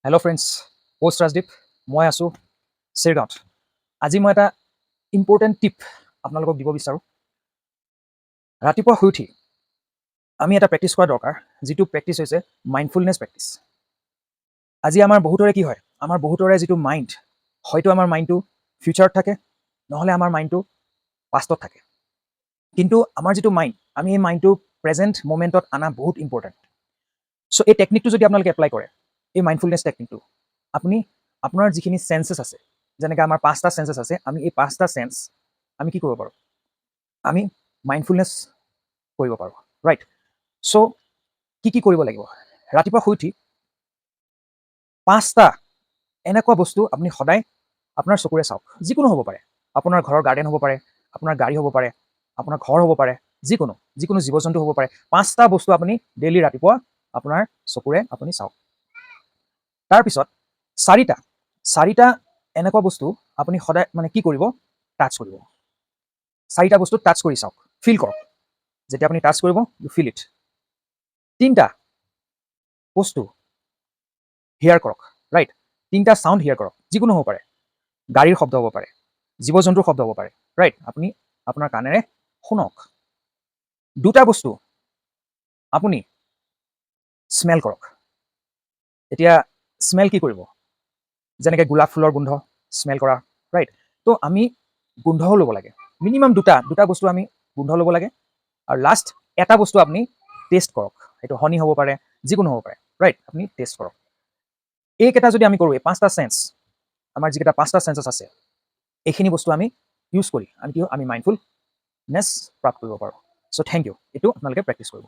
Hello' friends, post Rajdeep. মই আছোঁ চেৰগাঁৱত। আজি মই এটা ইম্পৰ্টেণ্ট টিপ আপোনালোকক দিব বিচাৰোঁ। ৰাতিপুৱা শুই উঠি আমি এটা প্ৰেক্টিছ কৰা দৰকাৰ, যিটো প্ৰেক্টিছ হৈছে মাইণ্ডফুলনেছ প্ৰেক্টিছ। আজি আমাৰ বহুতৰে কি হয়, আমাৰ বহুতৰে যিটো মাইণ্ড, হয়তো আমাৰ মাইণ্ডটো ফিউচাৰত থাকে, নহ'লে আমাৰ মাইণ্ডটো পাষ্টত থাকে। কিন্তু আমাৰ যিটো মাইণ্ড, আমি এই মাইণ্ডটো প্ৰেজেণ্ট মমেণ্টত অনা বহুত ইম্পৰ্টেণ্ট। চ' এই টেকনিকটো যদি আপোনালোকে এপ্লাই কৰে, এই মাইণ্ডফুলনেছ টেকনিকটো, আপুনি আপোনাৰ যিখিনি চেন্সেছ আছে, যেনেকৈ আমাৰ 5টা চেন্সেছ আছে, আমি এই 5টা চেন্স আমি কি কৰিব পাৰোঁ, আমি মাইণ্ডফুলনেছ কৰিব পাৰোঁ, ৰাইট? চ' কি কৰিব লাগিব? ৰাতিপুৱা শুই উঠি 5টা এনেকুৱা বস্তু আপুনি সদায় আপোনাৰ চকুৰে চাওক। যিকোনো হ'ব পাৰে, আপোনাৰ ঘৰৰ গাৰ্ডেন হ'ব পাৰে, আপোনাৰ গাড়ী হ'ব পাৰে, আপোনাৰ ঘৰ হ'ব পাৰে, যিকোনো জীৱ জন্তু হ'ব পাৰে। 5টা বস্তু আপুনি ডেইলি ৰাতিপুৱা আপোনাৰ চকুৰে আপুনি চাওক। তাৰপিছত চাৰিটা এনেকুৱা বস্তু আপুনি সদায় কি কৰিব, টাচ কৰিব। 4টা বস্তু টাচ কৰি চাওক, ফিল কৰক। যেতিয়া আপুনি টাচ কৰিব, ইউ ফিল ইট। 3টা বস্তু হিয়াৰ কৰক, ৰাইট? 3টা চাউণ্ড হিয়াৰ কৰক, যিকোনো হ'ব পাৰে। গাড়ীৰ শব্দ হ'ব পাৰে, জীৱ জন্তুৰ শব্দ হ'ব পাৰে, ৰাইট? আপুনি আপোনাৰ কাণেৰে শুনক। 2টা বস্তু আপুনি স্মেল কৰক। এতিয়া স্মেল কি কৰিব, যেনেকৈ গোলাপ ফুলৰ গোন্ধ স্মেল কৰা, ৰাইট? তো আমি গোন্ধও ল'ব লাগে। মিনিমাম দুটা বস্তু আমি গোন্ধ ল'ব লাগে। আৰু লাষ্ট এটা বস্তু আপুনি টেষ্ট কৰক। সেইটো হনি হ'ব পাৰে, যিকোনো হ'ব পাৰে, ৰাইট? আপুনি টেষ্ট কৰক। এইকেইটা যদি আমি কৰোঁ, এই 5টা চেন্স, আমাৰ যিকেইটা 5টা চেন্সেছ আছে, এইখিনি বস্তু আমি ইউজ কৰি আমি মাইণ্ডফুলনেছ প্ৰাপ্ত কৰিব পাৰোঁ। চ' থেংক ইউ। এইটো আপোনালোকে প্ৰেক্টিছ কৰিব।